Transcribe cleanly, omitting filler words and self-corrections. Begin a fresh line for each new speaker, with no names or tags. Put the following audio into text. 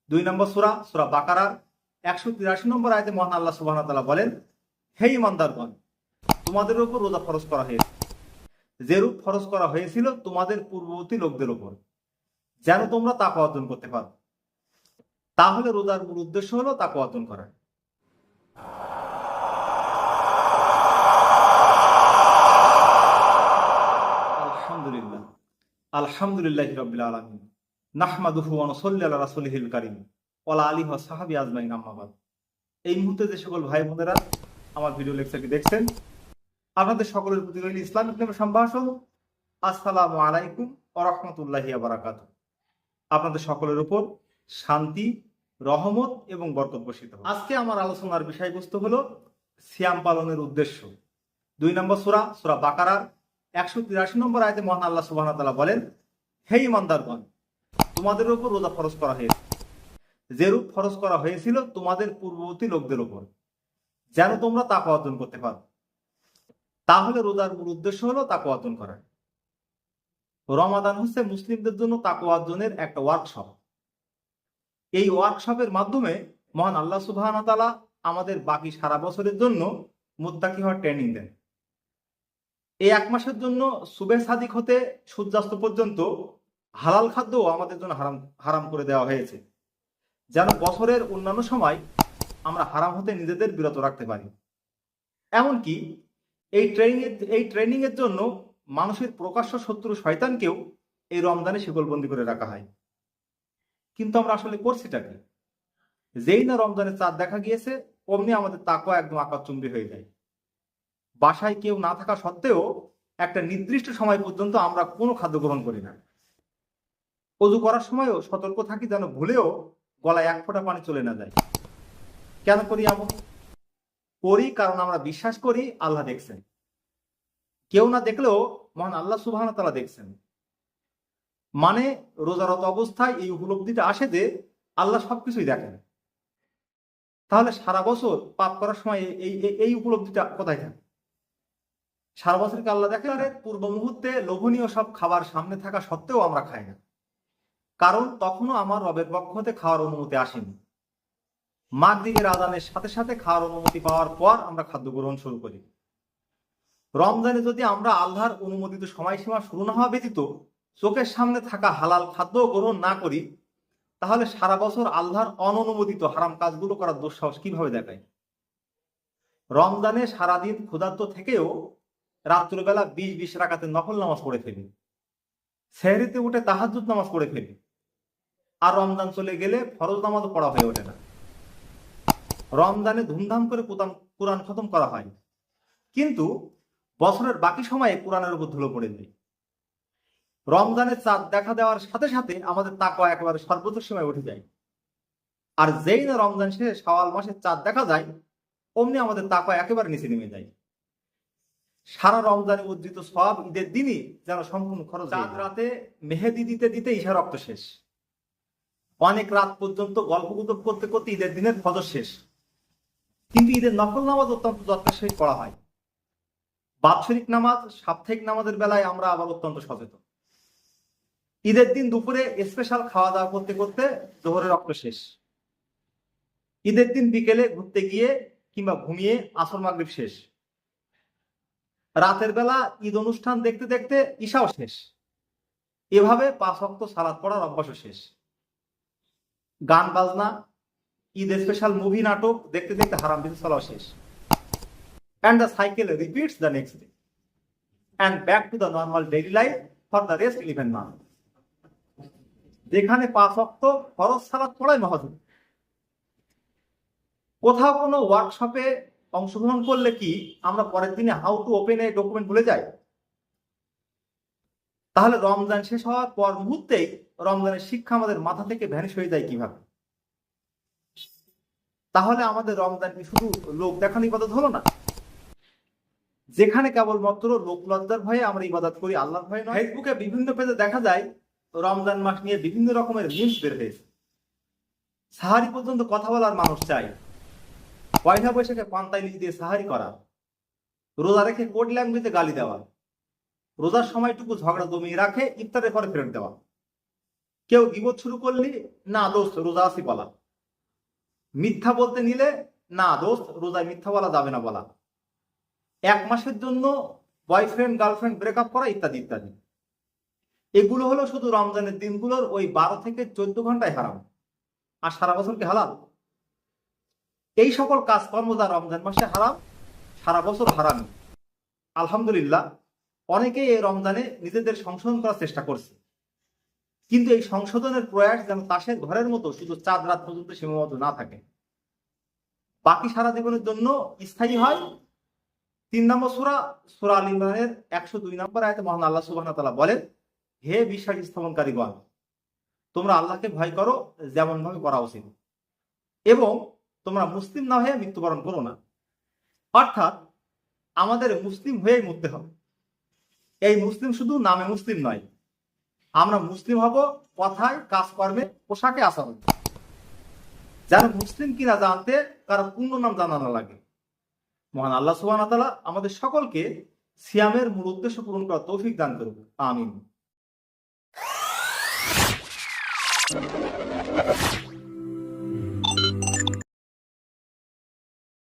2 নম্বর সূরা সূরা বাকারার 183 নম্বর আয়াতে মহান আল্লাহ সুবহানাহু ওয়া তাআলা বলেন, হে ঈমানদারগণ, তোমাদের উপর রোজা ফরজ করা হয়েছে যেরূপ ফরজ করা হয়েছিল তোমাদের পূর্ববর্তী লোকদের উপর, যেন তোমরা তাকওয়া অর্জন করতে পারো। তাহলে রোজার মূল উদ্দেশ্য হলো তাকওয়া অর্জন করা। আলহামদুলিল্লাহ, আলহামদুলিল্লাহি রাব্বিল আলামিন, নাহমাদুহু ওয়া নুসাল্লি আলা রাসূলিহিল কারীম ওয়া আলা আলিহি ওয়া সাহবিহি আজমাইন, আম্মা বাদ। এই মুহূর্তে যে সকল ভাই বোনেরা আমার ভিডিও লেকচারটি দেখছেন, আপনাদের সকলের প্রতি রইল ইসলামিক প্রেমের সম্ভাষণ। আসসালামু আলাইকুম ওয়া রাহমাতুল্লাহি ওয়া বারাকাতুহু। আপনাদের সকলের উপর শান্তি, রহমত এবং বরকত বর্ষিত হোক। আজকে আমার আলোচনার বিষয়বস্তু হলো সিয়াম পালনের উদ্দেশ্য। 2 নম্বর সূরা সূরা বাকারার 183 নম্বর আয়াতে মহান আল্লাহ সুবহানাহু ওয়া তাআলা বলেন, হে ঈমানদারগণ, তোমাদের উপর রোজা ফরজ করা হয়েছে যেরূপ ফরজ করা হয়েছিল তোমাদের পূর্ববর্তী লোকদের উপর, যেন তোমরা তাকওয়া অর্জন করতে পারো। তাহলে রোজার মূল উদ্দেশ্য হলো তাকওয়া অর্জন করা। রমাদান হচ্ছে মুসলিমদের জন্য তাকওয়া অর্জনের একটা ওয়ার্কশপ। এই ওয়ার্কশপের মাধ্যমে মহান আল্লাহ সুবহানাহু ওয়া তাআলা আমাদের বাকি সারা বছরের জন্য মুত্তাকি হওয়ার ট্রেনিং দেন। এই 1 মাসের জন্য সুবহ সাদিক হতে সূর্যাস্ত পর্যন্ত হালাল খাদ্যও আমাদের জন্য হারাম করে দেওয়া হয়েছে, যেন বছরের অন্যান্য সময় আমরা হারাম হতে নিজেদের বিরত রাখতে পারি। এমনকি এই ট্রেনিং এর জন্য মানুষের প্রকাশ্য শত্রু শয়তানকেও এই রমজানে শিকলবন্দি করে রাখা হয়। কিন্তু আমরা আসলে করছিটা কি? যেই না রমজানের চাঁদ দেখা গিয়েছে, অমনি আমাদের তাকওয়া একদম আকাশচুম্বী হয়ে যায়। বাসায় কেউ না থাকা সত্ত্বেও একটা নির্দিষ্ট সময় পর্যন্ত আমরা কোনো খাদ্য গ্রহণ করি না। ওযু করার সময়ও সতর্ক থাকি যেন ভুলেও গলায় 1 ফোঁটা পানি চলে না যায়। কেন করি এমন? করি কারণ আমরা বিশ্বাস করি আল্লাহ দেখছেন। কেউ না দেখলেও মহান আল্লাহ সুবহানাহু ওয়া তাআলা দেখছেন। মানে রোজারত অবস্থায় এই উপলব্ধিটা আসে যে আল্লাহ সবকিছুই দেখেন। তাহলে সারা বছর পাপ করার সময় এই উপলব্ধিটা কোথায় থাকে? সারা বছর কি আল্লাহ দেখেন? পূর্ব মুহূর্তে লোভনীয় সব খাবার সামনে থাকা সত্ত্বেও আমরা খাই না, কারণ তখনও আমার রবের পক্ষ হতে খাওয়ার অনুমতি আসেনি। মাগরিবের আযানের সাথে সাথে খাওয়ার অনুমতি পাওয়ার পর আমরা খাদ্য গ্রহণ শুরু করি। রমজানে যদি আমরা আল্লাহর অনুমোদিত সময়সীমা শুরু না হওয়া ব্যতীত চোখের সামনে থাকা হালাল খাদ্য গ্রহণ না করি, তাহলে সারা বছর আল্লাহর অননুমোদিত হারাম কাজগুলো করার দুঃসাহস কিভাবে দেখায়? রমজানে সারাদিন ক্ষুধার্ত থেকেও রাত্রিবেলা 20 রাকাতের নফল নামাজ পড়ে ফেলি, সেহরিতে উঠে তাহাজ্জুদ নামাজ পড়ে ফেলি, আর রমজান চলে গেলে ফরজ নামাজও পড়া হয়ে ওঠে না। রমজানে ধুমধাম করে কোরআন খতম করা হয়, কিন্তু বছরের বাকি সময়ে কোরআনের উপর ধুলো পড়ে যায়। রমজানের চাঁদ দেখা দেওয়ার সাথে সাথে আমাদের তাকওয়া একেবারে সর্বোচ্চ সীমায় উঠে যায়। আর যেই না রমজান শেষে শাওয়াল মাসের চাঁদ দেখা যায়, অমনি আমাদের তাকওয়া একেবারে নিচে নেমে যায়। সারা রমজানে অর্জিত সব ঈদের দিনই যেন সম্পূর্ণ খরচ। চাঁদ রাতে মেহেদি দিতে দিতে ঈশা রক্ত শেষ, অনেক রাত পর্যন্ত গল্পগুজব করতে করতে ঈদের দিনের ফজর শেষ। কিন্তু ঈদের নফল নামাজ অত্যন্ত যত্নের সহিত পড়া হয়। বাৎসরিক নামাজ, সাপ্তাহিক নামাজের বেলায় আমরা আবার অত্যন্ত সচেতন। ঈদের দিন দুপুরে স্পেশাল খাওয়া দাওয়া করতে করতে জোহরের রক্ত শেষ। ঈদের দিন বিকেলে ঘুরতে গিয়ে কিংবা ঘুমিয়ে আসর মাগরিব শেষ। রাতের বেলা ঈদ অনুষ্ঠান দেখতে দেখতে ঈশাও শেষ। এভাবে 5 ওয়াক্ত সালাত পড়ার অভ্যাসও শেষ। গান বাজনা, ঈদ স্পেশাল মুভি নাটক দেখতে দেখতে হারাম বিধি চলাও শেষ। And the cycle repeats the next day and back to the normal daily life for the rest 11 months. যেখানে 5 ওয়াক্ত ফরজ সালাত পড়াই মহাজুর। কোথাও কোনো ওয়ার্কশপে অংশগ্রহণ করলে কি আমরা পরের দিনে how to open A document ভুলে যাই? তাহলে রমজান শেষ হওয়ার পর মুহূর্তেই রমজানের শিক্ষা আমাদের মাথা থেকে ভ্যানিশ হয়ে যায় কিভাবে? তাহলে আমাদের রমজান কি শুধু লোক দেখানো ইবাদত হলো না? যেখানে কেবলমাত্র লোক লজ্জার ভয়ে আমরা ইবাদত করি, আল্লাহর ভয়ে নয়। ফেসবুকে বিভিন্ন পেজে দেখা যায় রমজান মাস নিয়ে বিভিন্ন রকমের মিমস বের হয়েছে। সাহারি পর্যন্ত কথা বলার মানুষ চাই, পয়লা বৈশাখে পান্তা ইলিশ দিয়ে সাহারি করা, রোজা রেখে কোড ল্যাঙ্গুয়েজে গালি দেওয়া, রোজার সময়টুকু ঝগড়া জমিয়ে রাখে ইফতারের পরে ফেরত দেওয়া। কেউ গীবত শুরু করলি, না দোস্ত রোজা আছি বলা। মিথ্যা বলতে নিলে, না দোস্ত রোজায় মিথ্যা বলা যাবে না বলা। 1 মাসের জন্য বয়ফ্রেন্ড গার্লফ্রেন্ড ব্রেকআপ করা, ইত্যাদি ইত্যাদি। এগুলো হলো শুধু রমজানের দিনগুলোর ওই 12 থেকে 14 ঘন্টায় হারাম। আর সারা বছর কি হালাল? এই সকল কাজকর্ম যা রমজান মাসে হারাম, সারা বছর হারাম। আলহামদুলিল্লাহ, অনেকেই এই রমজানে নিজেদের সংশোধন করার চেষ্টা করছে, কিন্তু এই সংশোধনের প্রয়াস যেন তাসের ঘরের মতো শুধু চাঁদ রাত পর্যন্ত সীমাবদ্ধ না থাকে, বাকি সারা জীবনের জন্য স্থায়ী হয়। 3 নম্বর সূরা, সূরা আল ইমরানের 102 নম্বর আয়াতে মহান আল্লাহ সুবহানাহু ওয়া তাআলা বলেন, হে বিশ্বাস স্থাপনকারীগণ, তোমরা আল্লাহকে ভয় করো যেমন ভাবে করা উচিত, এবং তোমরা মুসলিম না হয়ে মৃত্যুবরণ করো না। অর্থাৎ আমাদের মুসলিম হয়েই মরতে হবে। এই মুসলিম শুধু নামে মুসলিম নয়, আমরা মুসলিম হব কথায়, কাজকর্মে, পোশাকে, আচরণে। যেন মুসলিম কিনা জানতে কারো পূর্ণ নাম জানা না লাগে। মহান আল্লাহ সুবহানাহু ওয়া তাআলা আমাদের সকলকে সিয়ামের মূল উদ্দেশ্য পূরণ করার তৌফিক দান করুন। আমিন।